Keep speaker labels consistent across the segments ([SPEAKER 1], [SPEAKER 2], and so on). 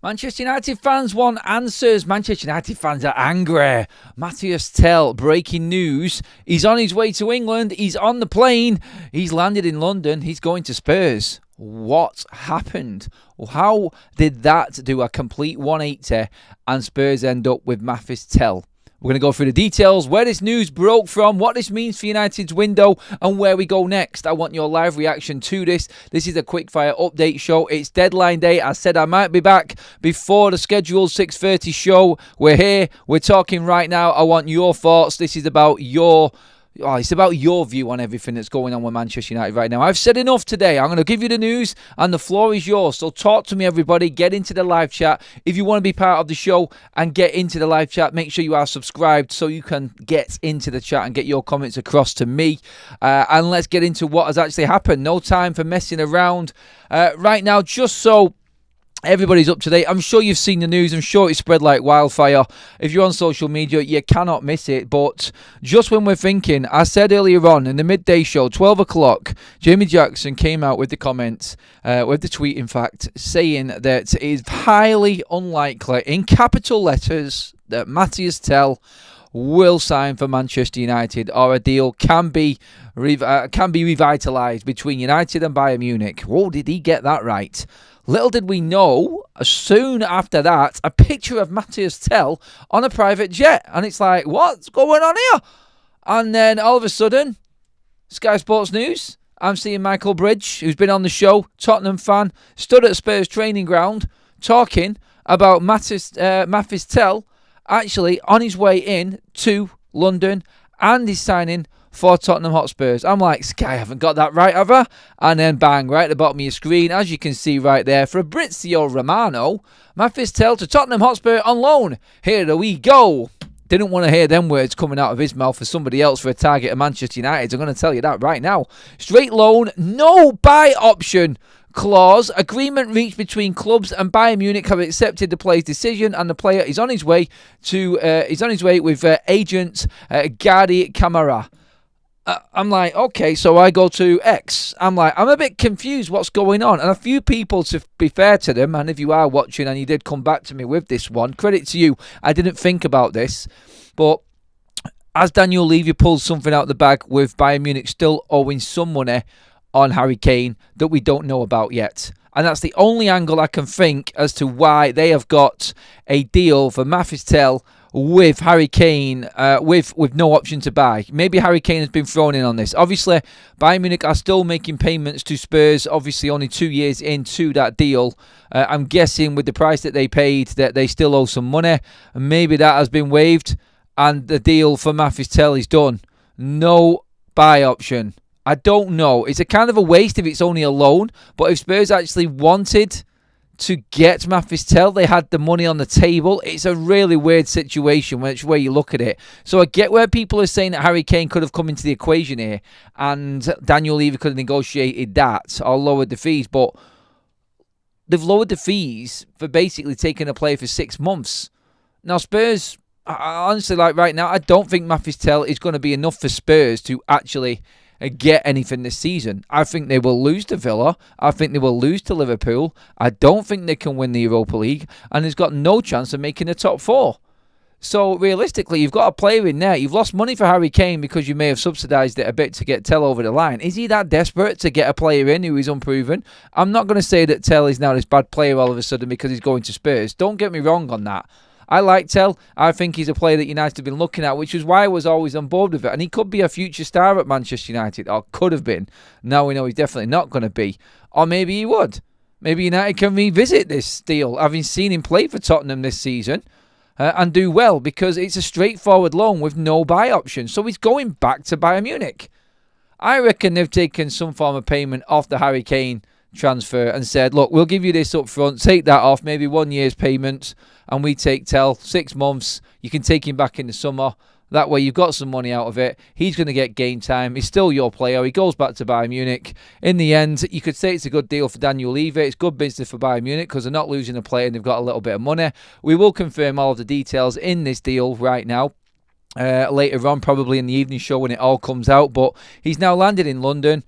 [SPEAKER 1] Manchester United fans want answers. Manchester United fans are angry. Mathys Tel, breaking news. He's on his way to England. He's on the plane. He's landed in London. He's going to Spurs. What happened? How did that do a complete 180 and Spurs end up with Mathys Tel? We're going to go through the details, where this news broke from, what this means for United's window, and where we go next. I want your live reaction to this. This is a quickfire update show. It's deadline day. I said I might be back before the scheduled 6:30 show. We're here. We're talking right now. I want your thoughts. This is about it's about your view on everything that's going on with Manchester United right now. I've said enough today. I'm going to give you the news and the floor is yours. So talk to me, everybody. Get into the live chat. If you want to be part of the show and get into the live chat, make sure you are subscribed so you can get into the chat and get your comments across to me. And let's get into what has actually happened. No time for messing around right now, just so everybody's up to date. I'm sure you've seen the news. I'm sure it's spread like wildfire. If you're on social media, you cannot miss it. But just when we're thinking, I said earlier on in the midday show, 12 o'clock, Jamie Jackson came out with the comments, with the tweet, in fact, saying that it is highly unlikely, in capital letters, that Mathys Tel will sign for Manchester United, or a deal can be revitalised between United and Bayern Munich. Whoa, did he get that right? Little did we know, soon after that, a picture of Mathys Tel on a private jet. And it's like, what's going on here? And then all of a sudden, Sky Sports News, I'm seeing Michael Bridge, who's been on the show, Tottenham fan, stood at Spurs training ground, talking about Mathys Tel actually on his way in to London, and he's signing for Tottenham Hotspurs. I'm like, Sky haven't got that right, have I? And then bang, right at the bottom of your screen, as you can see right there, Fabrizio Romano, Mathys Tel to Tottenham Hotspur on loan. Here we go. Didn't want to hear them words coming out of his mouth for somebody else for a target of Manchester United. I'm going to tell you that right now. Straight loan, no buy option clause. Agreement reached between clubs and Bayern Munich have accepted the player's decision, and the player is on his way with agent Gadi Camara. I'm like, okay, so I go to X. I'm a bit confused what's going on. And a few people, to be fair to them, and if you are watching and you did come back to me with this one, credit to you, I didn't think about this. But as Daniel Levy pulled something out of the bag with Bayern Munich still owing some money on Harry Kane that we don't know about yet. And that's the only angle I can think as to why they have got a deal for Mathys Tel with Harry Kane, with no option to buy. Maybe Harry Kane has been thrown in on this. Obviously, Bayern Munich are still making payments to Spurs, obviously only 2 years into that deal. I'm guessing with the price that they paid that they still owe some money. And maybe that has been waived and the deal for Mathys Tel is done. No buy option. I don't know. It's a kind of a waste if it's only a loan. But if Spurs actually wanted to get Mathys Tel, they had the money on the table. It's a really weird situation which way you look at it. So I get where people are saying that Harry Kane could have come into the equation here and Daniel Levy could have negotiated that or lowered the fees, but they've lowered the fees for basically taking a player for 6 months. Now Spurs, honestly, like right now, I don't think Mathys Tel is going to be enough for Spurs to actually get anything this season. I think they will lose to Villa. I think they will lose to Liverpool. I don't think they can win the Europa League, and he's got no chance of making the top 4. So realistically, you've got a player in there. You've lost money for Harry Kane because you may have subsidised it a bit to get Tel over the line. Is he that desperate to get a player in who is unproven? I'm not going to say that Tel is now this bad player all of a sudden because he's going to Spurs. Don't get me wrong on that. I like Tel. I think he's a player that United have been looking at, which is why I was always on board with it. And he could be a future star at Manchester United, or could have been. Now we know he's definitely not going to be. Or maybe he would. Maybe United can revisit this deal, having seen him play for Tottenham this season, and do well, because it's a straightforward loan with no buy option. So he's going back to Bayern Munich. I reckon they've taken some form of payment off the Harry Kane transfer and said, look, we'll give you this up front, take that off, maybe 1 year's payment, and we take Tel 6 months. You can take him back in the summer. That way you've got some money out of it. He's going to get game time. He's still your player. He goes back to Bayern Munich. In the end, you could say it's a good deal for Daniel Levy. It's good business for Bayern Munich because they're not losing a player and they've got a little bit of money. We will confirm all of the details in this deal right now. later on, probably in the evening show when it all comes out. But he's now landed in London.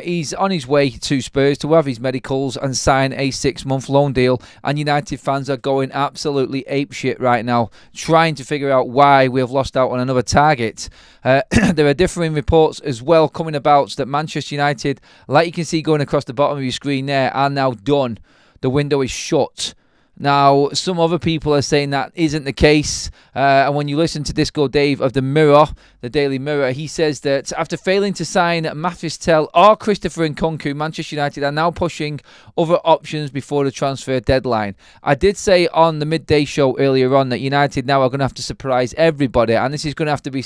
[SPEAKER 1] He's on his way to Spurs to have his medicals and sign a 6-month loan deal. And United fans are going absolutely apeshit right now, trying to figure out why we have lost out on another target. There are differing reports as well coming about that Manchester United, like you can see going across the bottom of your screen there, are now done. The window is shut. Now, some other people are saying that isn't the case. And when you listen to Disco Dave of the Mirror, the Daily Mirror, he says that after failing to sign Mathys Tel or Christopher Nkunku, Manchester United are now pushing other options before the transfer deadline. I did say on the midday show earlier on that United now are going to have to surprise everybody. And this is going to have to be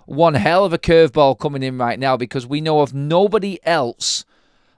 [SPEAKER 1] one hell of a curveball coming in right now, because we know of nobody else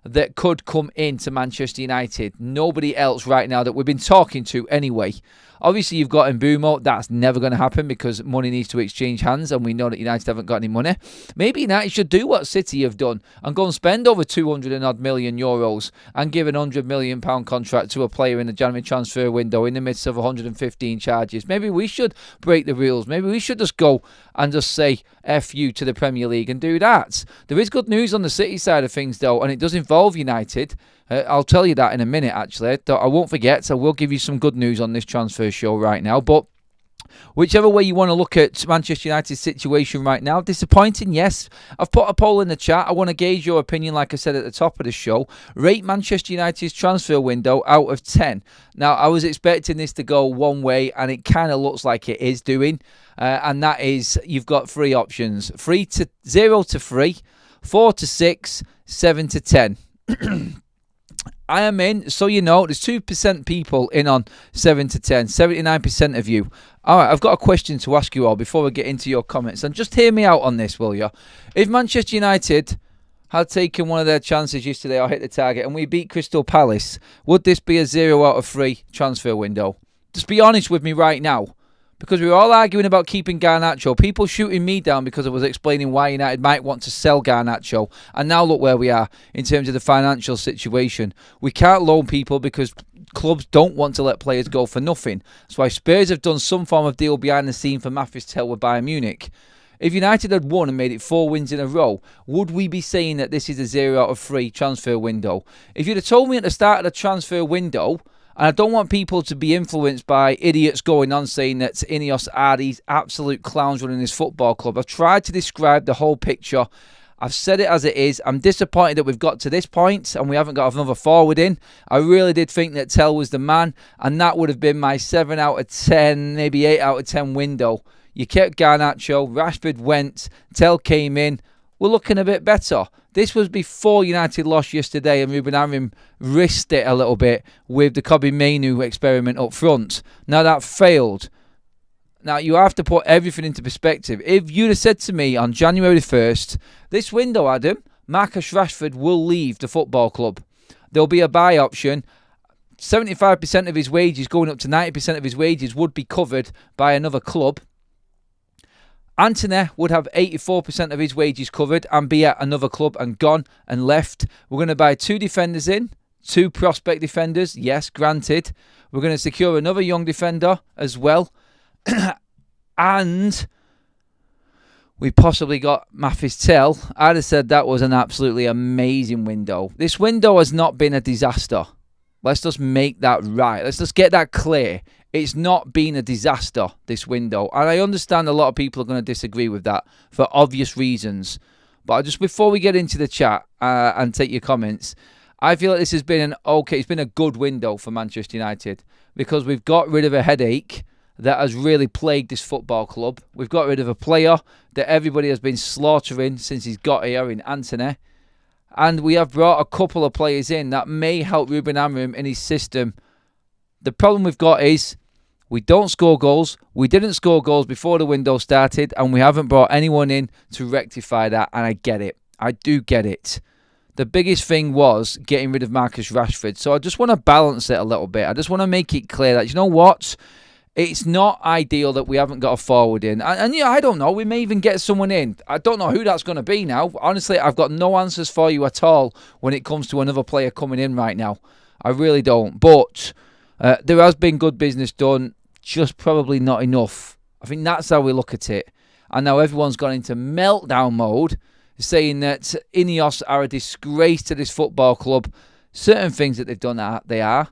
[SPEAKER 1] that could come into Manchester United. Nobody else right now that we've been talking to anyway. Obviously, you've got Mbumo. That's never going to happen because money needs to exchange hands, and we know that United haven't got any money. Maybe United should do what City have done and go and spend over 200 and odd million euros and give an £100 million contract to a player in the January transfer window in the midst of 115 charges. Maybe we should break the rules. Maybe we should just go and just say F you to the Premier League and do that. There is good news on the City side of things, though, and it does involve United. I'll tell you that in a minute, actually. I won't forget, so we'll give you some good news on this transfer show right now. But whichever way you want to look at Manchester United's situation right now, disappointing, yes. I've put a poll in the chat. I want to gauge your opinion, like I said at the top of the show. Rate Manchester United's transfer window out of 10. Now, I was expecting this to go one way, and it kind of looks like it is doing. And that is, you've got 3 options. 0 to 3, 4 to 6, 7 to 10. I am in, so you know, there's 2% people in on 7 to 10, 79% of you. All right, I've got a question to ask you all before we get into your comments. And just hear me out on this, will you? If Manchester United had taken one of their chances yesterday or hit the target and we beat Crystal Palace, would this be a 0 out of 3 transfer window? Just be honest with me right now. Because we were all arguing about keeping Garnacho. People shooting me down because I was explaining why United might want to sell Garnacho. And now look where we are in terms of the financial situation. We can't loan people because clubs don't want to let players go for nothing. That's why Spurs have done some form of deal behind the scene for Mathys Tel with Bayern Munich. If United had won and made it 4 wins in a row, would we be saying that this is a 0 out of 3 transfer window? If you'd have told me at the start of the transfer window, and I don't want people to be influenced by idiots going on saying that Ineos are these absolute clowns running this football club. I've tried to describe the whole picture. I've said it as it is. I'm disappointed that we've got to this point and we haven't got another forward in. I really did think that Tel was the man, and that would have been my 7 out of 10, maybe 8 out of 10 window. You kept Garnacho, Rashford went, Tel came in. We're looking a bit better. This was before United lost yesterday and Ruben Amorim risked it a little bit with the Kobe Mainu experiment up front. Now that failed. Now you have to put everything into perspective. If you'd have said to me on January 1st, this window, Adam, Marcus Rashford will leave the football club. There'll be a buy option. 75% of his wages, going up to 90% of his wages, would be covered by another club. Antony would have 84% of his wages covered and be at another club and gone and left. We're going to buy 2 defenders in, 2 prospect defenders. Yes, granted. We're going to secure another young defender as well. And we possibly got Mathys Tel. I'd have said that was an absolutely amazing window. This window has not been a disaster. Let's just make that right. Let's just get that clear. It's not been a disaster, this window. And I understand a lot of people are going to disagree with that for obvious reasons. But just before we get into the chat and take your comments, I feel like this has been it's been a good window for Manchester United because we've got rid of a headache that has really plagued this football club. We've got rid of a player that everybody has been slaughtering since he's got here in Antony. And we have brought a couple of players in that may help Ruben Amorim in his system. The problem we've got is we don't score goals. We didn't score goals before the window started, and we haven't brought anyone in to rectify that, and I get it. I do get it. The biggest thing was getting rid of Marcus Rashford. So I just want to balance it a little bit. I just want to make it clear that, you know what? It's not ideal that we haven't got a forward in. And yeah, I don't know. We may even get someone in. I don't know who that's going to be now. Honestly, I've got no answers for you at all when it comes to another player coming in right now. I really don't. But there has been good business done, just probably not enough. I think that's how we look at it. and now everyone's gone into meltdown mode, saying that Ineos are a disgrace to this football club. Certain things that they've done they are.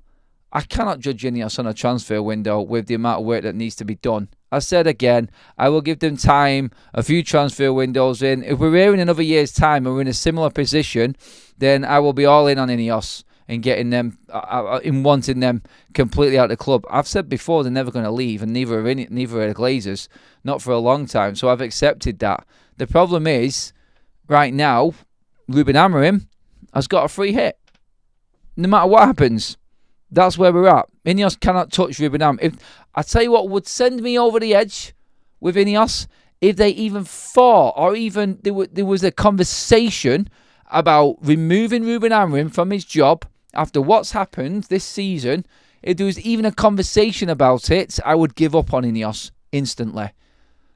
[SPEAKER 1] I cannot judge Ineos on a transfer window with the amount of work that needs to be done. I said again, I will give them time, a few transfer windows in. If we're here in another year's time and we're in a similar position, then I will be all in on Ineos and getting them, in wanting them completely out of the club. I've said before they're never going to leave, and neither are the Glazers, not for a long time. So I've accepted that. The problem is, right now, Ruben Amorim has got a free hit. No matter what happens. That's where we're at. Ineos cannot touch Ruben Amorim. I tell you what would send me over the edge with Ineos, if they even thought, or even there was a conversation about removing Ruben Amorim from his job after what's happened this season. If there was even a conversation about it, I would give up on Ineos instantly.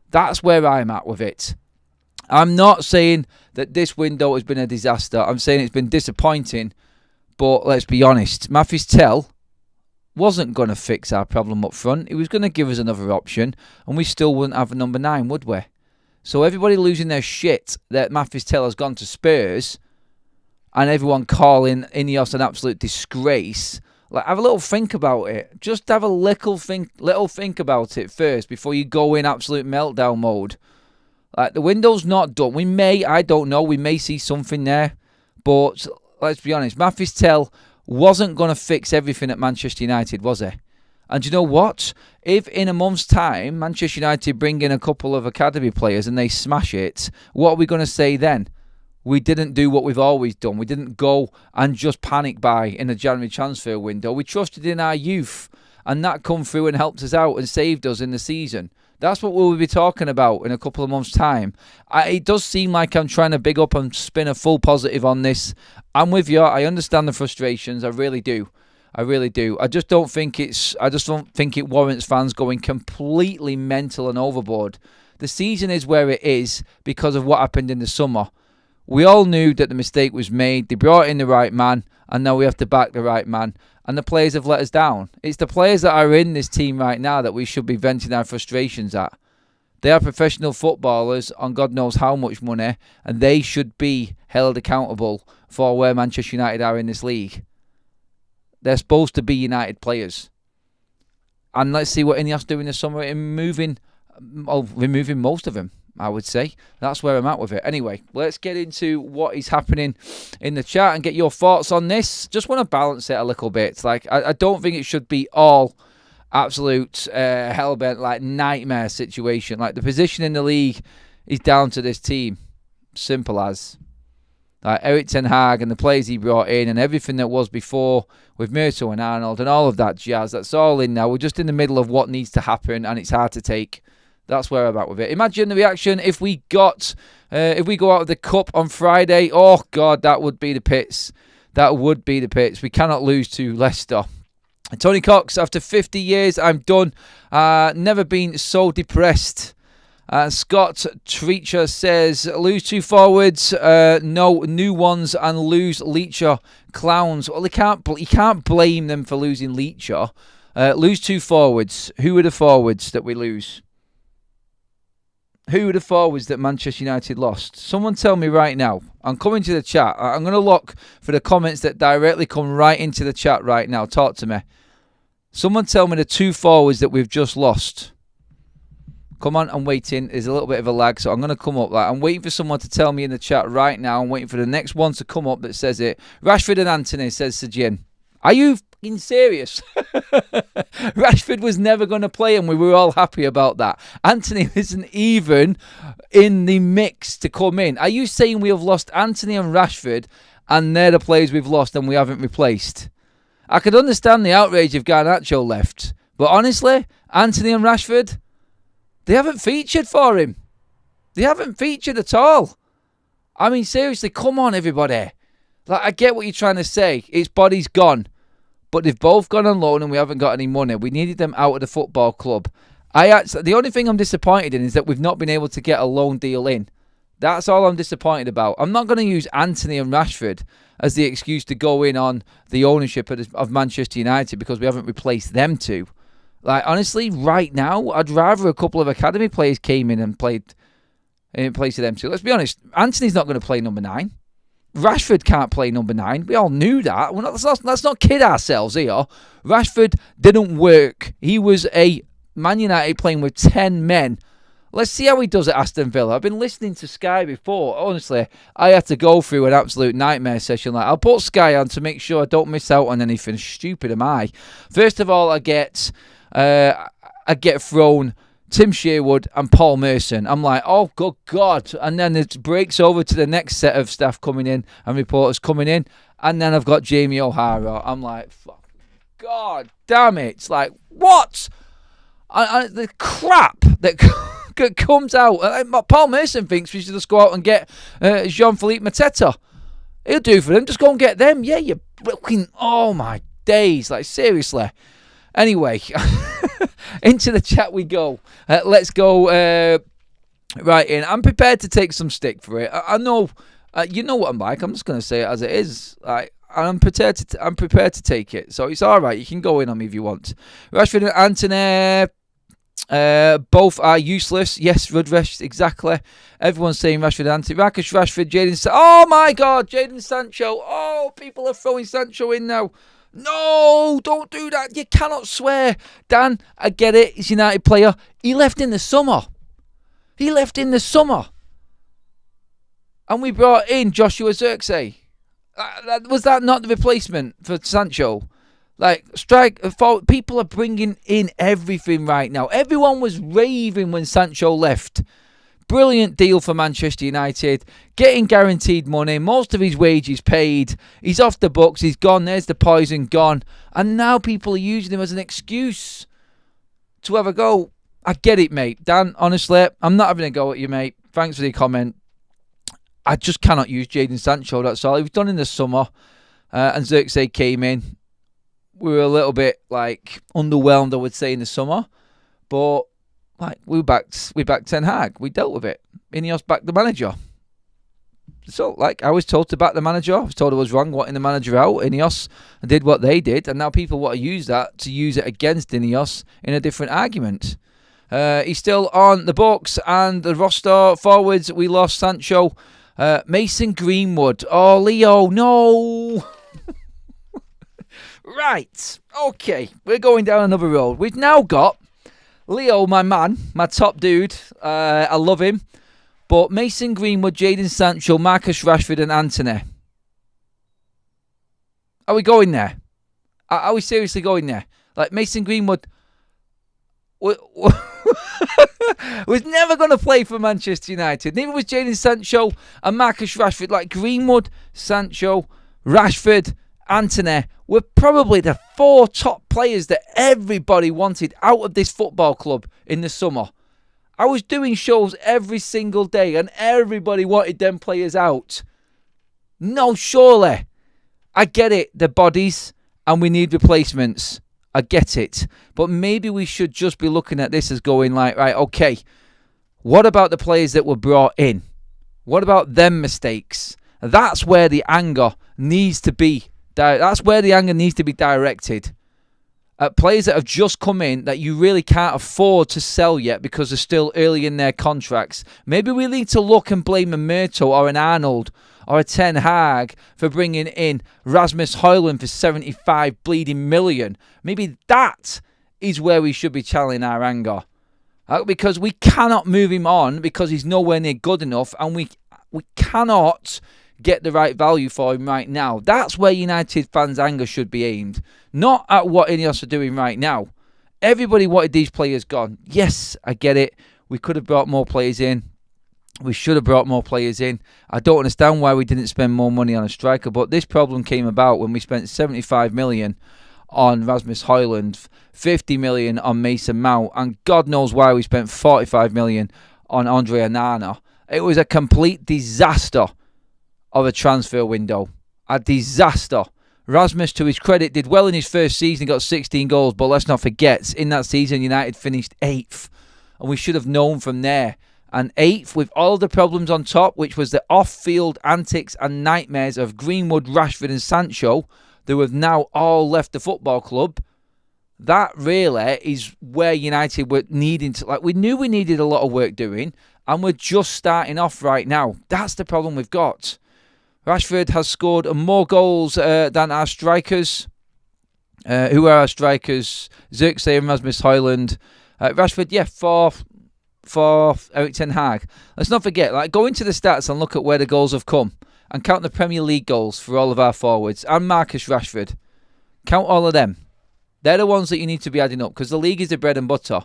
[SPEAKER 1] That's where I'm at with it. I'm not saying that this window has been a disaster. I'm saying it's been disappointing. But let's be honest, Mathys Tel wasn't going to fix our problem up front. He was going to give us another option, and we still wouldn't have a number 9, would we? So everybody losing their shit that Mathys Tel has gone to Spurs, and everyone calling Ineos an absolute disgrace. Like, have a little think about it. Just have a little think about it first before you go in absolute meltdown mode. Like, the window's not done. I don't know, we may see something there, but let's be honest, Mathys Tel wasn't going to fix everything at Manchester United, was he? And you know what? If in a month's time, Manchester United bring in a couple of academy players and they smash it, what are we going to say then? We didn't do what we've always done. We didn't go and just panic buy in the January transfer window. We trusted in our youth, and that come through and helped us out and saved us in the season. That's what we'll be talking about in a couple of months' time. It does seem like I'm trying to big up and spin a full positive on this. I'm with you. I understand the frustrations. I really do. I just don't think it warrants fans going completely mental and overboard. The season is where it is because of what happened in the summer. We all knew that the mistake was made. They brought in the right man, and now we have to back the right man. And the players have let us down. It's the players that are in this team right now that we should be venting our frustrations at. They are professional footballers on God knows how much money, and they should be held accountable for where Manchester United are in this league. They're supposed to be United players. And let's see what Ineos do in the summer in removing most of them, I would say. That's where I'm at with it. Anyway, let's get into what is happening in the chat and get your thoughts on this. Just want to balance it a little bit. Like, I don't think it should be all absolute hellbent, like nightmare situation. Like, the position in the league is down to this team. Simple as. Like, Erik Ten Hag and the players he brought in and everything that was before with Myrto and Arnold and all of that jazz. That's all in now. We're just in the middle of what needs to happen, and it's hard to take. That's where I'm at with it. Imagine the reaction if we go out of the cup on Friday. Oh, God, that would be the pits. That would be the pits. We cannot lose to Leicester. Tony Cox, after 50 years, I'm done. Never been so depressed. Scott Treacher says, lose 2 forwards, no new ones, and lose Leacher. Clowns. Well, you can't blame them for losing Leacher. Lose 2 forwards. Who are the forwards that we lose? Who are the forwards that Manchester United lost? Someone tell me right now. I'm coming to the chat. I'm going to look for the comments that directly come right into the chat right now. Talk to me. Someone tell me the 2 forwards that we've just lost. Come on, I'm waiting. There's a little bit of a lag, so I'm going to come up. I'm waiting for someone to tell me in the chat right now. I'm waiting for the next one to come up that says it. Rashford and Anthony, says Sajin. Are you fucking serious? Rashford was never going to play, and we were all happy about that. Anthony isn't even in the mix to come in. Are you saying we have lost Anthony and Rashford, and they're the players we've lost and we haven't replaced? I could understand the outrage if Garnacho left, but honestly, Anthony and Rashford, they haven't featured for him. They haven't featured at all. I mean, seriously, come on, everybody. Like, I get what you're trying to say. His body's gone. But they've both gone on loan and we haven't got any money. We needed them out of the football club. The only thing I'm disappointed in is that we've not been able to get a loan deal in. That's all I'm disappointed about. I'm not going to use Anthony and Rashford as the excuse to go in on the ownership of Manchester United because we haven't replaced them two. Like, honestly, right now, I'd rather a couple of academy players came in and played in place of them two. Let's be honest, Anthony's not going to play number 9. Rashford can't play number 9. We all knew that. Let's not kid ourselves here. Rashford didn't work. He was a Man United playing with 10 men. Let's see how he does at Aston Villa. I've been listening to Sky before. Honestly, I had to go through an absolute nightmare session. I'll put Sky on to make sure I don't miss out on anything. Stupid am I. First of all, I get thrown Tim Sherwood and Paul Merson. I'm like, oh, good God. And then it breaks over to the next set of staff coming in and reporters coming in. And then I've got Jamie O'Hara. I'm like, fuck, God damn it. It's like, what? The crap that comes out. Paul Merson thinks we should just go out and get Jean-Philippe Mateta. He'll do for them. Just go and get them. Yeah, you're fucking, oh my days. Like, seriously. Anyway, into the chat we go. Let's go right in. I'm prepared to take some stick for it. I know, you know what I'm like. I'm just going to say it as it is. I'm prepared to take it. So it's all right. You can go in on me if you want. Rashford and Antony, both are useless. Yes, Rudresh, exactly. Everyone's saying Rashford and Antony. Marcus Rashford, oh my God, Jadon Sancho. Oh, people are throwing Sancho in now. No, don't do that. You cannot swear. Dan, I get it. He's a United player. He left in the summer. And we brought in Joshua Zirkzee. Was that not the replacement for Sancho? Like, people are bringing in everything right now. Everyone was raving when Sancho left. Brilliant deal for Manchester United. Getting guaranteed money. Most of his wages paid. He's off the books. He's gone. There's the poison gone. And now people are using him as an excuse to have a go. I get it, mate. Dan, honestly, I'm not having a go at you, mate. Thanks for the comment. I just cannot use Jadon Sancho, that's all. It was done in the summer. And Zirkzee came in. We were a little bit, underwhelmed, I would say, in the summer. But we backed Ten Hag. We dealt with it. Ineos backed the manager. So, I was told to back the manager. I was told I was wrong wanting the manager out. Ineos did what they did. And now people want to use it against Ineos in a different argument. He's still on the books. And the roster forwards, we lost Sancho. Mason Greenwood. Oh, Leo, no. Right. Okay. We're going down another road. We've now got Leo, my man, my top dude. I love him. But Mason Greenwood, Jadon Sancho, Marcus Rashford and Antony. Are we going there? Are we seriously going there? Mason Greenwood was never going to play for Manchester United. Neither was Jadon Sancho and Marcus Rashford. Greenwood, Sancho, Rashford, Antony were probably the 4 top players that everybody wanted out of this football club in the summer. I was doing shows every single day and everybody wanted them players out. No, surely. I get it, the bodies, and we need replacements. I get it. But maybe we should just be looking at this as going right, okay, what about the players that were brought in? What about them mistakes? That's where the anger needs to be. That's where the anger needs to be directed. At players that have just come in that you really can't afford to sell yet because they're still early in their contracts. Maybe we need to look and blame a Murto or an Arnold or a Ten Hag for bringing in Rasmus Højlund for 75 bleeding million. Maybe that is where we should be channeling our anger. Because we cannot move him on because he's nowhere near good enough, and we cannot get the right value for him right now. That's where United fans' anger should be aimed. Not at what Ineos are doing right now. Everybody wanted these players gone. Yes, I get it. We could have brought more players in. We should have brought more players in. I don't understand why we didn't spend more money on a striker, but this problem came about when we spent 75 million on Rasmus Højlund, 50 million on Mason Mount, and God knows why we spent 45 million on Andre Onana. It was a complete disaster of a transfer window. A disaster. Rasmus, to his credit, did well in his first season. He got 16 goals, but let's not forget, in that season, United finished 8th. And we should have known from there. And 8th, with all the problems on top, which was the off-field antics and nightmares of Greenwood, Rashford and Sancho, who have now all left the football club. That really is where United were needing to... we knew we needed a lot of work doing. And we're just starting off right now. That's the problem we've got. Rashford has scored more goals than our strikers. Who are our strikers? Xerxes and Rasmus Højlund. Rashford, for Erik Ten Hag. Let's not forget, go into the stats and look at where the goals have come. And count the Premier League goals for all of our forwards. And Marcus Rashford. Count all of them. They're the ones that you need to be adding up, because the league is the bread and butter.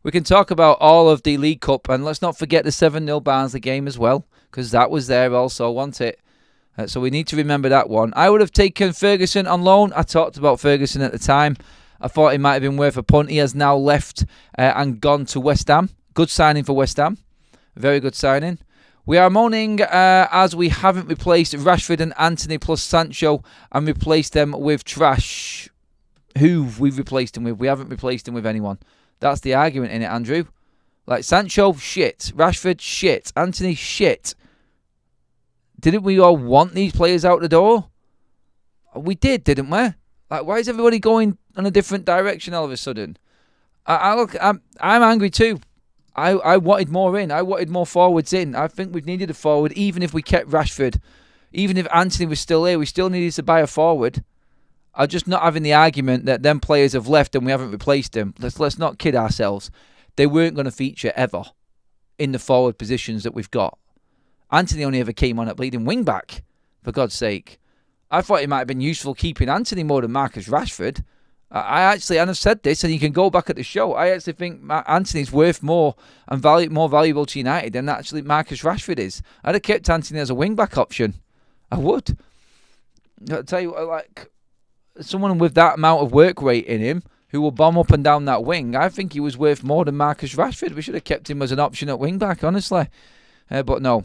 [SPEAKER 1] We can talk about all of the League Cup, and let's not forget the 7-0 Barnsley game as well, because that was there also, wasn't it? So we need to remember that one. I would have taken Ferguson on loan. I talked about Ferguson at the time. I thought he might have been worth a punt. He has now left and gone to West Ham. Good signing for West Ham. Very good signing. We are moaning as we haven't replaced Rashford and Anthony plus Sancho and replaced them with trash. Who we've replaced him with? We haven't replaced him with anyone. That's the argument in it, Andrew. Sancho, shit. Rashford, shit. Anthony, shit. Didn't we all want these players out the door? We did, didn't we? Why is everybody going in a different direction all of a sudden? I'm angry too. I wanted more in. I wanted more forwards in. I think we've needed a forward, even if we kept Rashford. Even if Anthony was still here, we still needed to buy a forward. I'm just not having the argument that them players have left and we haven't replaced them. Let's not kid ourselves. They weren't going to feature ever in the forward positions that we've got. Anthony only ever came on at bleeding wing back, for God's sake. I thought it might have been useful keeping Anthony more than Marcus Rashford. And I've said this, and you can go back at the show, I actually think Anthony's worth more and more valuable to United than actually Marcus Rashford is. I'd have kept Anthony as a wing-back option. I would. I'll tell you what, someone with that amount of work rate in him, who will bomb up and down that wing, I think he was worth more than Marcus Rashford. We should have kept him as an option at wing-back, honestly. But no.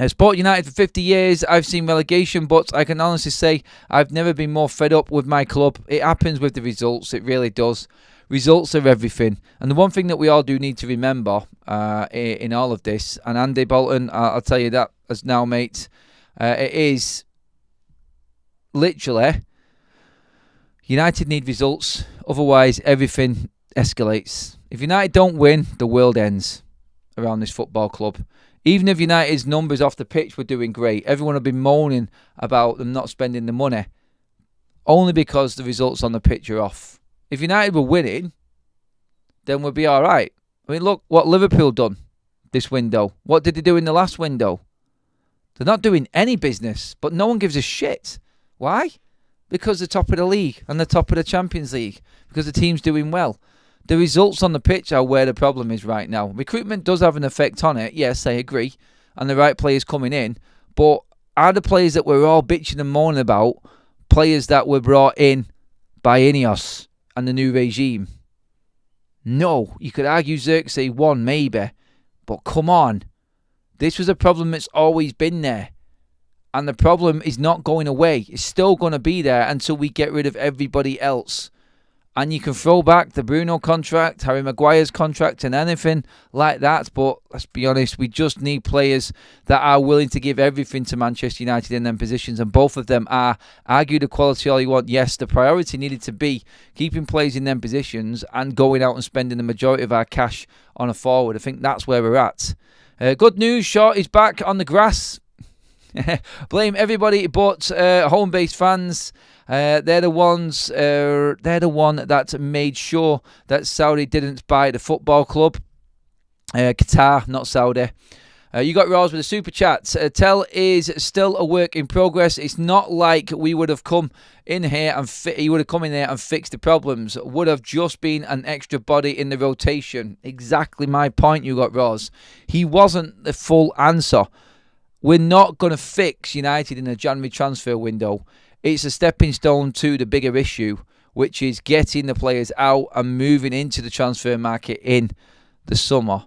[SPEAKER 1] Sport United for 50 years. I've seen relegation, but I can honestly say I've never been more fed up with my club. It happens with the results. It really does. Results are everything. And the one thing that we all do need to remember in all of this, and Andy Bolton, I'll tell you that as now, mate, it is literally United need results. Otherwise, everything escalates. If United don't win, the world ends around this football club. Even if United's numbers off the pitch were doing great, everyone would be moaning about them not spending the money. Only because the results on the pitch are off. If United were winning, then we'd be alright. I mean, look what Liverpool done this window. What did they do in the last window? They're not doing any business, but no one gives a shit. Why? Because they're top of the league and the top of the Champions League. Because the team's doing well. The results on the pitch are where the problem is right now. Recruitment does have an effect on it. Yes, I agree. And the right players coming in. But are the players that we're all bitching and moaning about players that were brought in by Ineos and the new regime? No. You could argue Xerxes won, maybe. But come on. This was a problem that's always been there. And the problem is not going away. It's still going to be there until we get rid of everybody else. And you can throw back the Bruno contract, Harry Maguire's contract and anything like that. But let's be honest, we just need players that are willing to give everything to Manchester United in them positions. And both of them are. Argue the quality all you want. Yes, the priority needed to be keeping players in them positions and going out and spending the majority of our cash on a forward. I think that's where we're at. Good news, Shaw is back on the grass. Blame everybody but home-based fans. They're the one that made sure that Saudi didn't buy the football club. Qatar, not Saudi. You got Ross with a super chat. Tel is still a work in progress. It's not like we would have come in here and he would have come in there and fixed the problems. Would have just been an extra body in the rotation. Exactly my point. You got Ross. He wasn't the full answer. We're not going to fix United in a January transfer window. It's a stepping stone to the bigger issue, which is getting the players out and moving into the transfer market in the summer.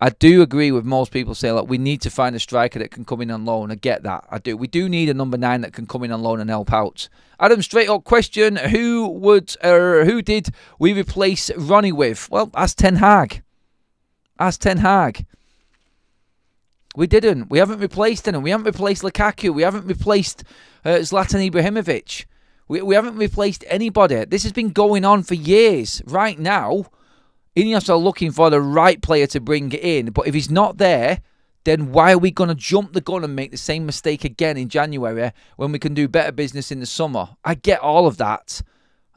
[SPEAKER 1] I do agree with most people saying, look, we need to find a striker that can come in on loan. I get that. I do. We do need a number 9 that can come in on loan and help out. Adam, straight up question: who did we replace Ronnie with? Well, ask Ten Hag. Ask Ten Hag. We didn't. We haven't replaced anyone. We haven't replaced Lukaku. We haven't replaced Zlatan Ibrahimovic. We haven't replaced anybody. This has been going on for years. Right now, Ineos are looking for the right player to bring in, but if he's not there, then why are we going to jump the gun and make the same mistake again in January when we can do better business in the summer? I get all of that.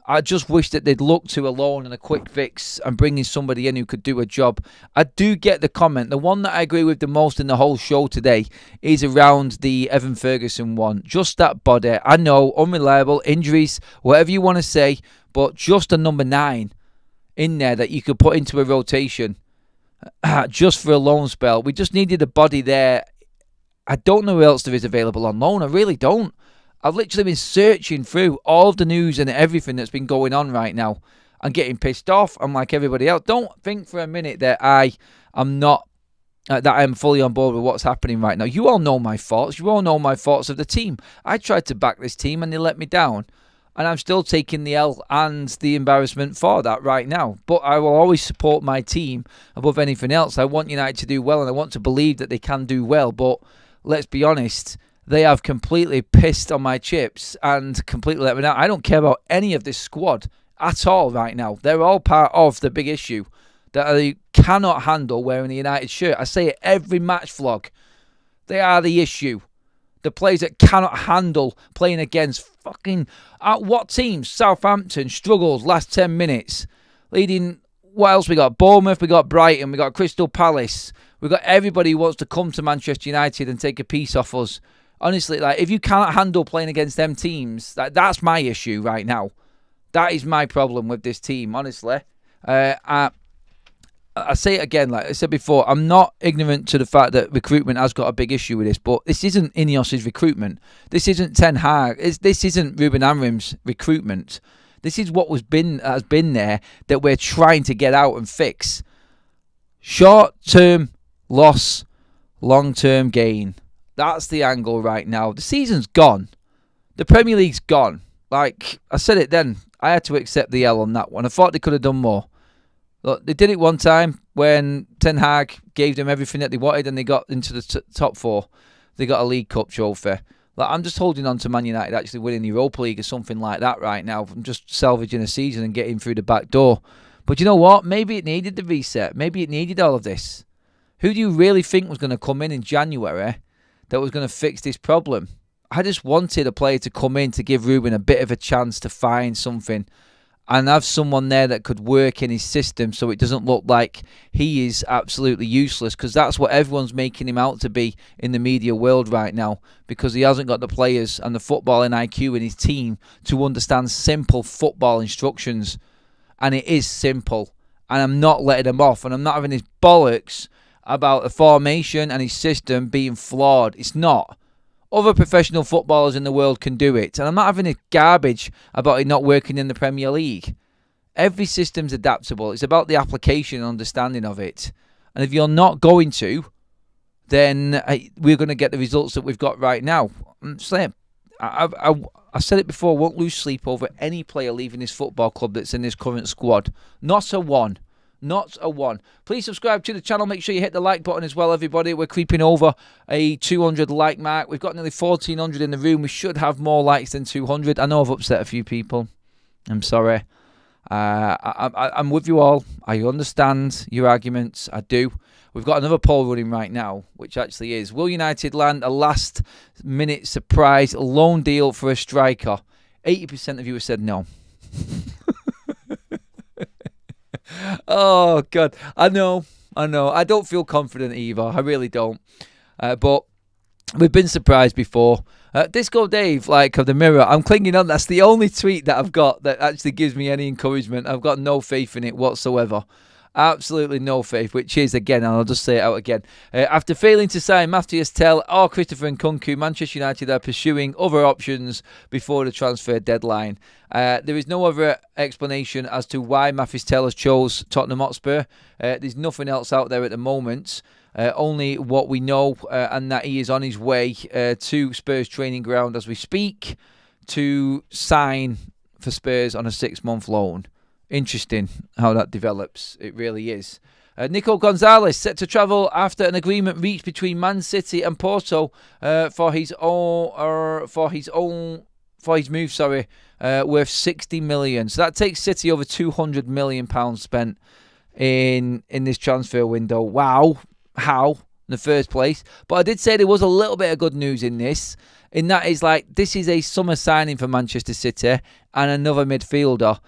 [SPEAKER 1] I just wish that they'd look to a loan and a quick fix and bring in somebody in who could do a job. I do get the comment. The one that I agree with the most in the whole show today is around the Evan Ferguson one. Just that body. I know, unreliable, injuries, whatever you want to say, but just a number 9 in there that you could put into a rotation just for a loan spell. We just needed a body there. I don't know who else there is available on loan. I really don't. I've literally been searching through all of the news and everything that's been going on right now. I'm getting pissed off. I'm like everybody else. Don't think for a minute that I am not, that I am fully on board with what's happening right now. You all know my thoughts. You all know my thoughts of the team. I tried to back this team and they let me down. And I'm still taking the L and the embarrassment for that right now. But I will always support my team above anything else. I want United to do well and I want to believe that they can do well. But let's be honest, they have completely pissed on my chips and completely let me down. I don't care about any of this squad at all right now. They're all part of the big issue that I cannot handle wearing the United shirt. I say it every match vlog. They are the issue. The players that cannot handle playing against fucking... what teams? Southampton struggles last 10 minutes. Leading... What else we got? Bournemouth, we got Brighton, we got Crystal Palace. We got everybody who wants to come to Manchester United and take a piece off us. Honestly, like, if you cannot handle playing against them teams, that's my issue right now. That is my problem with this team, honestly. I say it again, like I said before, I'm not ignorant to the fact that recruitment has got a big issue with this, but this isn't Ineos' recruitment. This isn't Ten Hag. This isn't Ruben Amorim's recruitment. This is what has been there that we're trying to get out and fix. Short-term loss, long-term gain. That's the angle right now. The season's gone. The Premier League's gone. Like, I said it then. I had to accept the L on that one. I thought they could have done more. Look, they did it one time when Ten Hag gave them everything that they wanted and they got into the top 4. They got a League Cup trophy. Like, I'm just holding on to Man United actually winning the Europa League or something like that right now. I'm just salvaging a season and getting through the back door. But you know what? Maybe it needed the reset. Maybe it needed all of this. Who do you really think was going to come in January that was going to fix this problem? I just wanted a player to come in to give Ruben a bit of a chance to find something and have someone there that could work in his system so it doesn't look like he is absolutely useless, because that's what everyone's making him out to be in the media world right now, because he hasn't got the players and the footballing IQ in his team to understand simple football instructions. And it is simple. And I'm not letting him off. And I'm not having his bollocks about the formation and his system being flawed. It's not. Other professional footballers in the world can do it. And I'm not having a garbage about it not working in the Premier League. Every system's adaptable. It's about the application and understanding of it. And if you're not going to, then we're going to get the results that we've got right now. I'm saying, I said it before, I won't lose sleep over any player leaving this football club that's in this current squad. Not a one. Not a one. Please subscribe to the channel. Make sure you hit the like button as well, everybody. We're creeping over a 200 like mark. We've got nearly 1,400 in the room. We should have more likes than 200. I know I've upset a few people. I'm sorry. I'm with you all. I understand your arguments. I do. We've got another poll running right now, which actually is, will United land a last-minute surprise loan deal for a striker? 80% of you have said no. Oh, God. I know. I don't feel confident either. I really don't. But we've been surprised before. Disco Dave, like of the Mirror, I'm clinging on. That's the only tweet that I've got that actually gives me any encouragement. I've got no faith in it whatsoever. Absolutely no faith, which is, again, and I'll just say it out again. After failing to sign Mathys Tel or Christopher Nkunku, Manchester United are pursuing other options before the transfer deadline. There is no other explanation as to why Mathys Tel has chose Tottenham Hotspur. There's nothing else out there at the moment. Only what we know, and that he is on his way to Spurs training ground as we speak to sign for Spurs on a 6-month loan. Interesting how that develops. It really is. Nico Gonzalez set to travel after an agreement reached between Man City and Porto for his move. Worth 60 million. So that takes City over 200 million pounds spent. in this transfer window. Wow, how in the first place? But I did say there was a little bit of good news in this. In that is this is a summer signing for Manchester City and another midfielder.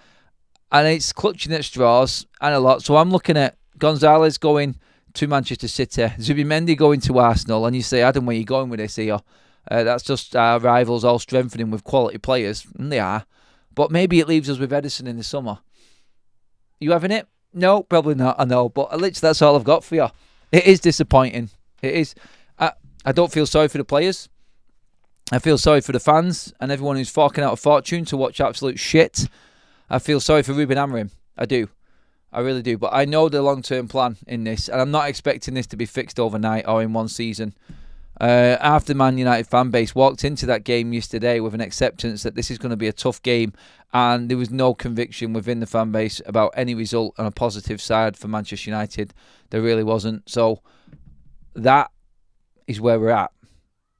[SPEAKER 1] And it's clutching at straws and a lot. So I'm looking at Gonzalez going to Manchester City, Zubimendi going to Arsenal. And you say, Adam, where are you going with this here? That's just our rivals all strengthening with quality players. And they are. But maybe it leaves us with Edison in the summer. You having it? No, probably not. I know. But literally, that's all I've got for you. It is disappointing. It is. I don't feel sorry for the players. I feel sorry for the fans and everyone who's forking out a fortune to watch absolute shit. I feel sorry for Ruben Amorim. I do. I really do. But I know the long-term plan in this. And I'm not expecting this to be fixed overnight or in one season. After Man United fan base walked into that game yesterday with an acceptance that this is going to be a tough game. And there was no conviction within the fan base about any result on a positive side for Manchester United. There really wasn't. So that is where we're at.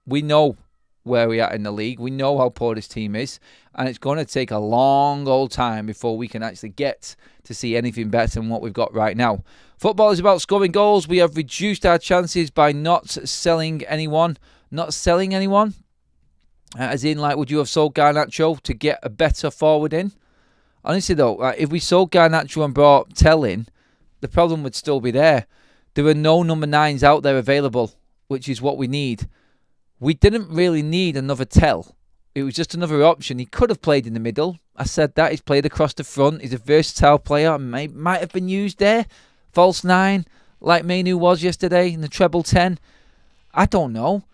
[SPEAKER 1] We know where we're at in the league. We know how poor this team is. And it's going to take a long old time before we can actually get to see anything better than what we've got right now. Football is about scoring goals. We have reduced our chances by not selling anyone. Not selling anyone? As in, would you have sold Garnacho to get a better forward in? Honestly, though, if we sold Garnacho and brought Tel in, the problem would still be there. There are no number 9s out there available, which is what we need. We didn't really need another Tel. It was just another option. He could have played in the middle. I said that. He's played across the front. He's a versatile player. Might have been used there. False 9, like Manu was yesterday in the treble 10. I don't know.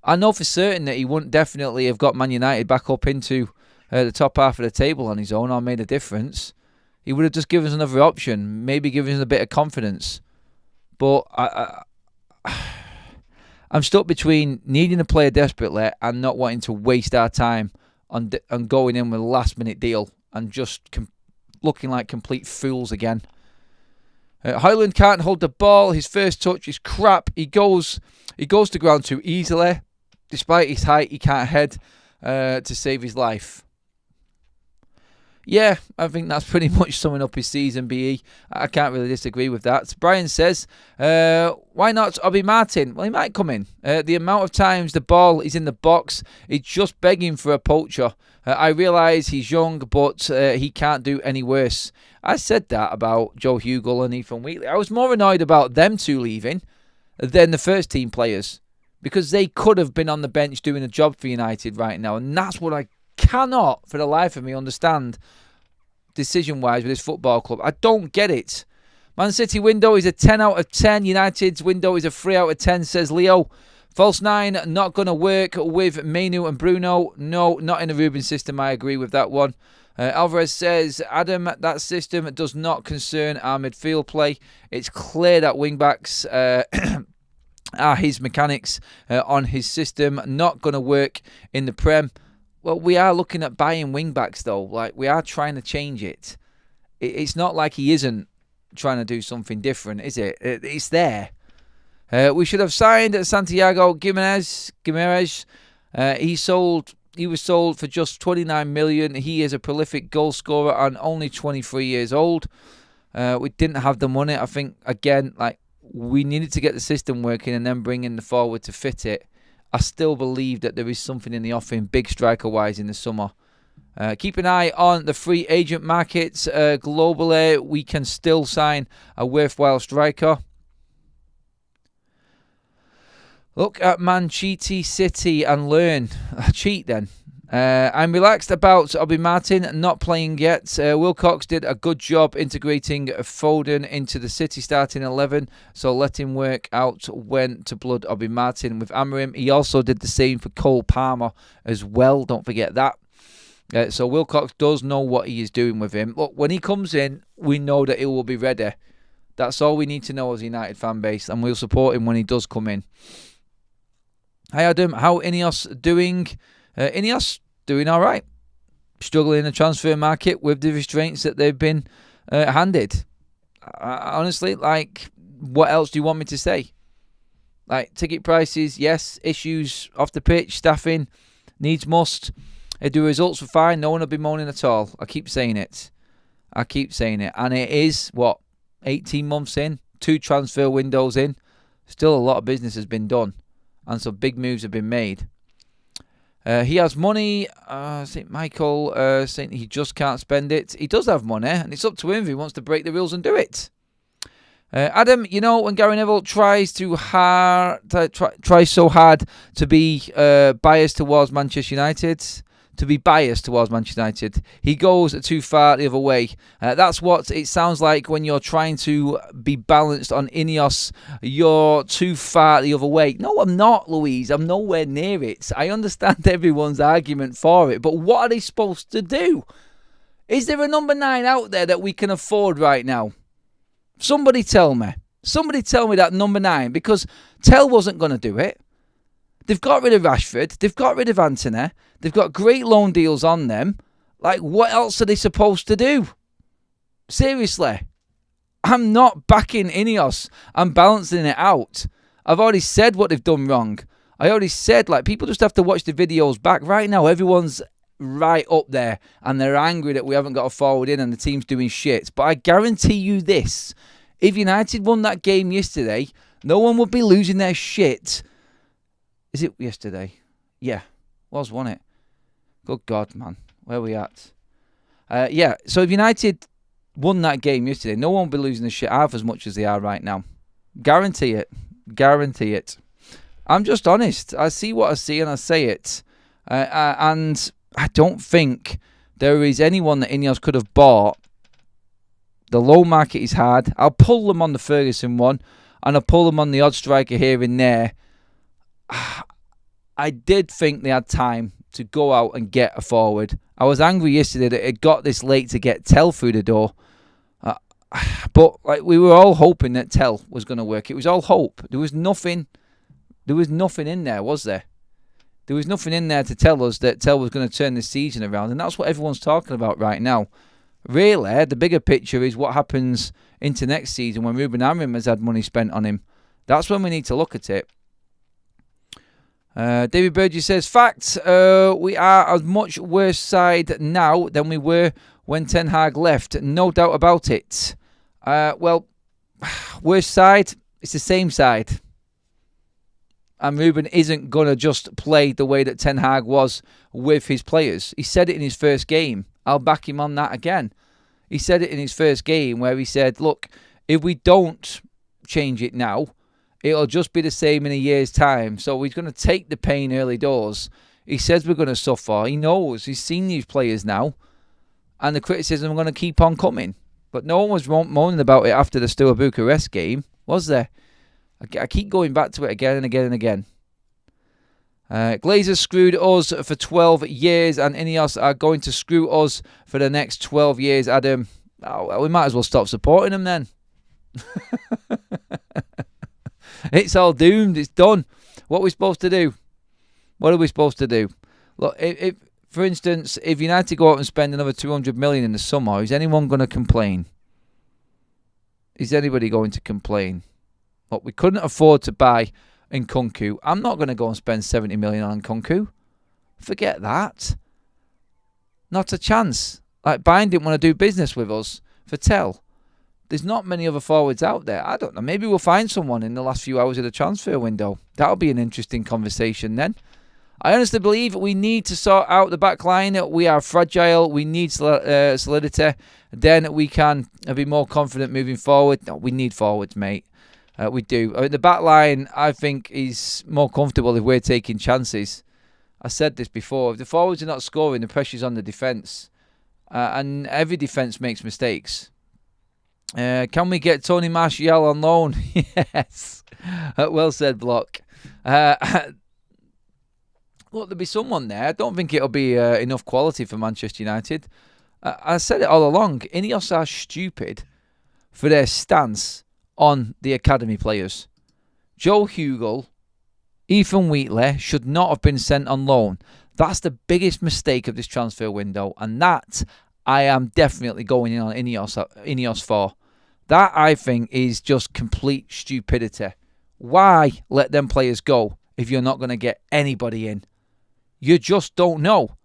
[SPEAKER 1] I know for certain that he wouldn't definitely have got Man United back up into the top half of the table on his own or made a difference. He would have just given us another option. Maybe given us a bit of confidence. But I'm stuck between needing a player desperately and not wanting to waste our time on going in with a last-minute deal and just looking like complete fools again. Højlund can't hold the ball. His first touch is crap. He goes to ground too easily. Despite his height, he can't head to save his life. Yeah, I think that's pretty much summing up his season, BE. I can't really disagree with that. Brian says, why not Obi Martin? Well, he might come in. The amount of times the ball is in the box, it's just begging for a poacher. I realise he's young, but he can't do any worse. I said that about Joe Hugel and Ethan Wheatley. I was more annoyed about them two leaving than the first team players because they could have been on the bench doing a job for United right now, and that's what I cannot, for the life of me, understand decision-wise with this football club. I don't get it. Man City window is a 10 out of 10. United's window is a 3 out of 10, says Leo. False 9, not going to work with Manu and Bruno. No, not in the Ruben system. I agree with that one. Alvarez says, Adam, that system does not concern our midfield play. It's clear that wing-backs are his mechanics on his system. Not going to work in the Prem. Well, we are looking at buying wing-backs, though. We are trying to change it. It's not like he isn't trying to do something different, is it? It's there. We should have signed Santiago Gimenez. He was sold for just 29 million. He is a prolific goal scorer and only 23 years old. We didn't have the money. I think, again, we needed to get the system working and then bring in the forward to fit it. I still believe that there is something in the offing, big striker-wise, in the summer. Keep an eye on the free agent markets. Globally, we can still sign a worthwhile striker. Look at Manchester City and learn. Cheat then. I'm relaxed about Obi Martin not playing yet. Wilcox did a good job integrating Foden into the City starting 11, so let him work out when to blood Obi Martin with Amorim. He also did the same for Cole Palmer as well, don't forget that. So Wilcox does know what he is doing with him. Look, when he comes in, we know that he will be ready. That's all we need to know as a United fan base, and we'll support him when he does come in. Hi Adam, how Ineos doing? Ineos doing all right. Struggling in the transfer market with the restraints that they've been handed. Honestly, what else do you want me to say? Ticket prices, yes. Issues off the pitch, staffing, needs must. If the results were fine, no one would be moaning at all. I keep saying it. And it is, 18 months in, 2 transfer windows in. Still a lot of business has been done. And some big moves have been made. He has money. St. Michael saying he just can't spend it. He does have money, and it's up to him if he wants to break the rules and do it. Adam, you know, when Gary Neville tries so hard to be biased towards Manchester United, he goes too far the other way. That's what it sounds like when you're trying to be balanced on Ineos. You're too far the other way. No, I'm not, Louise. I'm nowhere near it. I understand everyone's argument for it, but what are they supposed to do? Is there a number 9 out there that we can afford right now? Somebody tell me. Somebody tell me that number 9, because Tel wasn't going to do it. They've got rid of Rashford. They've got rid of Antony. They've got great loan deals on them. Like, what else are they supposed to do? Seriously. I'm not backing Ineos. I'm balancing it out. I've already said what they've done wrong. I already said, like, people just have to watch the videos back. Right now, everyone's right up there, and they're angry that we haven't got a forward in and the team's doing shit. But I guarantee you this. If United won that game yesterday, no one would be losing their shit. Is it yesterday? Yeah. Wasn't it? Good God, man. Where are we at? Yeah, so if United won that game yesterday, no one would be losing the shit half as much as they are right now. Guarantee it. Guarantee it. I'm just honest. I see what I see and I say it. And I don't think there is anyone that Ineos could have bought. The low market is hard. I'll pull them on the Ferguson one, and I'll pull them on the odd striker here and there. I did think they had time to go out and get a forward. I was angry yesterday that it got this late to get Tel through the door. But like, we were all hoping that Tel was going to work. It was all hope. There was nothing in there, was there? There was nothing in there to tell us that Tel was going to turn the season around. And that's what everyone's talking about right now. Really, the bigger picture is what happens into next season when Ruben Amorim has had money spent on him. That's when we need to look at it. David Burgess says, fact, we are a much worse side now than we were when Ten Hag left. No doubt about it. Well, worst side, it's the same side. And Ruben isn't going to just play the way that Ten Hag was with his players. He said it in his first game. I'll back him on that again. He said it in his first game where he said, look, if we don't change it now, it'll just be the same in a year's time. So he's going to take the pain early doors. He says we're going to suffer. He knows. He's seen these players now. And the criticism are going to keep on coming. But no one was moaning about it after the Steaua Bucharest game, was there? I keep going back to it again and again and again. Glazers screwed us for 12 years and Ineos are going to screw us for the next 12 years, Adam. Oh, well, we might as well stop supporting them then. It's all doomed. It's done. What are we supposed to do? What are we supposed to do? Look, if for instance, if United go out and spend another 200 million in the summer, is anyone going to complain? Is anybody going to complain? Look, we couldn't afford to buy Nkunku. I'm not going to go and spend 70 million on Nkunku. Forget that. Not a chance. Like, Bayern didn't want to do business with us for Tel. There's not many other forwards out there. I don't know. Maybe we'll find someone in the last few hours of the transfer window. That'll be an interesting conversation then. I honestly believe we need to sort out the back line. We are fragile. We need solidity. Then we can be more confident moving forward. No, we need forwards, mate. We do. The back line, I think, is more comfortable if we're taking chances. I said this before. If the forwards are not scoring, the pressure's on the defence. And every defence makes mistakes. Can we get Tony Martial on loan? Yes. Well said, Block. Look, there'll be someone there. I don't think it'll be enough quality for Manchester United. I said it all along. Ineos are stupid for their stance on the academy players. Joe Hugel, Ethan Wheatley should not have been sent on loan. That's the biggest mistake of this transfer window. And that I am definitely going in on Ineos for. That, I think, is just complete stupidity. Why let them players go if you're not going to get anybody in? You just don't know.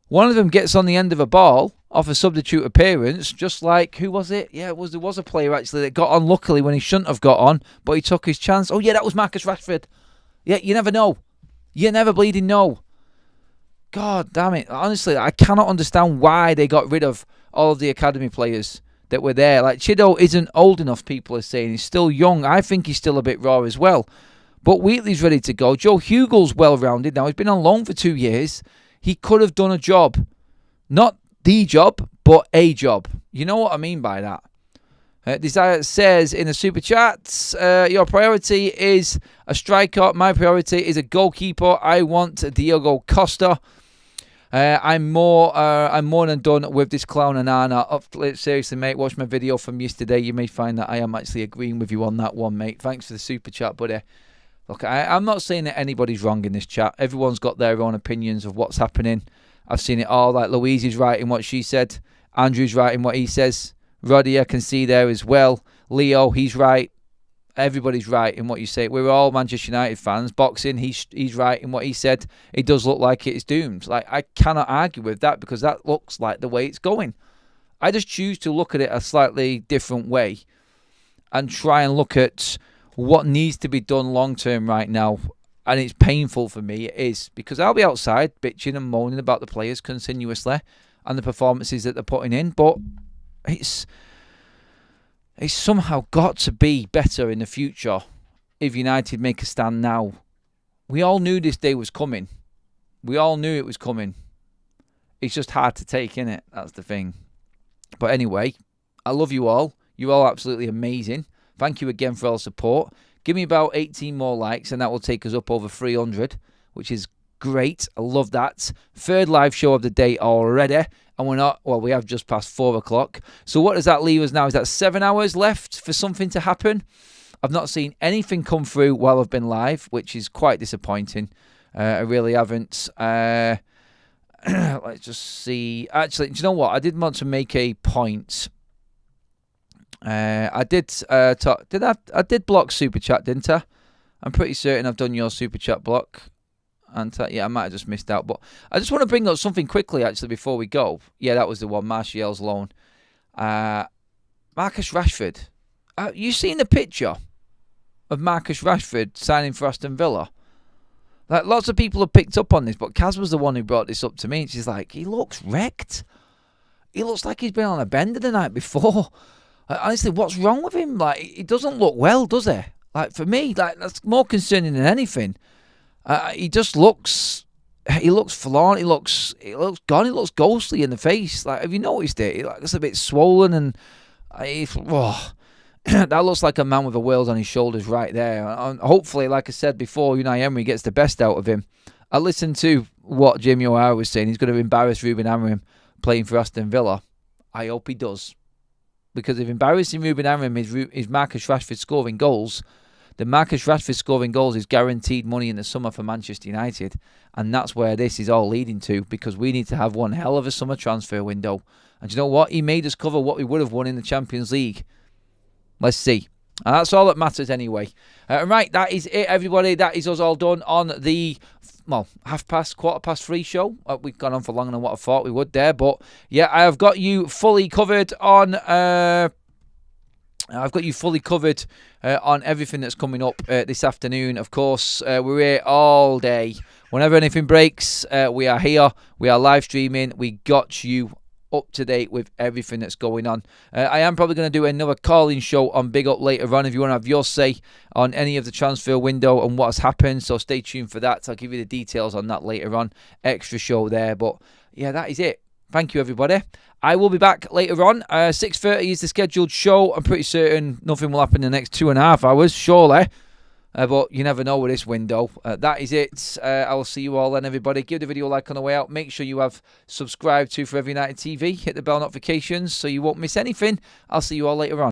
[SPEAKER 1] One of them gets on the end of a ball off a substitute appearance, just like, who was it? Yeah, there was a player actually that got on luckily when he shouldn't have got on, but he took his chance. Oh yeah, that was Marcus Rashford. Yeah, you never know. You never bleeding know. God damn it. Honestly, I cannot understand why they got rid of all of the academy players that were there. Like, Chido isn't old enough, people are saying. He's still young. I think he's still a bit raw as well. But Wheatley's ready to go. Joe Hugel's well-rounded now. He's been on loan for 2 years. He could have done a job. Not the job, but a job. You know what I mean by that. Desire says in the super chats, your priority is a striker. My priority is a goalkeeper. I want Diogo Costa. I'm more than done with this clown and Anna. Seriously, mate, watch my video from yesterday. You may find that I am actually agreeing with you on that one, mate. Thanks for the super chat, buddy. Look, I'm not saying that anybody's wrong in this chat. Everyone's got their own opinions of what's happening. I've seen it all. Like, Louise is writing what she said. Andrew's writing what he says. Roddy, I can see there as well. Leo, he's right. Everybody's right in what you say. We're all Manchester United fans. Boxing, he's right in what he said. It does look like it's doomed. Like, I cannot argue with that because that looks like the way it's going. I just choose to look at it a slightly different way and try and look at what needs to be done long term right now. And it's painful for me. It is, because I'll be outside bitching and moaning about the players continuously and the performances that they're putting in, but it's somehow got to be better in the future if United make a stand now. We all knew this day was coming. We all knew it was coming. It's just hard to take, innit? That's the thing. But anyway, I love you all. You're all absolutely amazing. Thank you again for all the support. Give me about 18 more likes and that will take us up over 300, which is great. I love that. Third live show of the day already. And we have just past 4 o'clock. So what does that leave us now? Is that 7 hours left for something to happen? I've not seen anything come through while I've been live, which is quite disappointing. I really haven't. Let's just see. Actually, do you know what? I did want to make a point. I did block Super Chat, didn't I? I'm pretty certain I've done your Super Chat block. And yeah, I might have just missed out. But I just want to bring up something quickly, actually, before we go. Yeah, that was the one, Martial's loan. Marcus Rashford. You seen the picture of Marcus Rashford signing for Aston Villa? Like, lots of people have picked up on this, but Kaz was the one who brought this up to me. And she's like, he looks wrecked. He looks like he's been on a bender the night before. Honestly, what's wrong with him? Like, he doesn't look well, does he? Like, for me, like, that's more concerning than anything. He just looks forlorn. He looks gone. He looks ghostly in the face. Like, have you noticed it? He looks a bit swollen, and that looks like a man with a wheels on his shoulders right there. And hopefully, like I said before, Unai Emery gets the best out of him. I listened to what Jamie O'Hara was saying. He's going to embarrass Ruben Amorim playing for Aston Villa. I hope he does, because if embarrassing Ruben Amorim is Marcus Rashford scoring goals, then Marcus Rashford scoring goals is guaranteed money in the summer for Manchester United. And that's where this is all leading to, because we need to have one hell of a summer transfer window. And you know what? He made us cover what we would have won in the Champions League. Let's see. And that's all that matters anyway. Right, that is it, everybody. That is us all done on the, quarter past 3 show. We've gone on for longer than what I thought we would there. But yeah, I have got you fully covered on... I've got you fully covered on everything that's coming up this afternoon. Of course, we're here all day. Whenever anything breaks, we are here. We are live streaming. We got you up to date with everything that's going on. I am probably going to do another calling show on Big Up later on if you want to have your say on any of the transfer window and what has happened. So stay tuned for that. I'll give you the details on that later on. Extra show there. But yeah, that is it. Thank you, everybody. I will be back later on. 6:30 is the scheduled show. I'm pretty certain nothing will happen in the next 2.5 hours, surely. But you never know with this window. That is it. I will see you all then, everybody. Give the video a like on the way out. Make sure you have subscribed to Forever United TV. Hit the bell notifications so you won't miss anything. I'll see you all later on.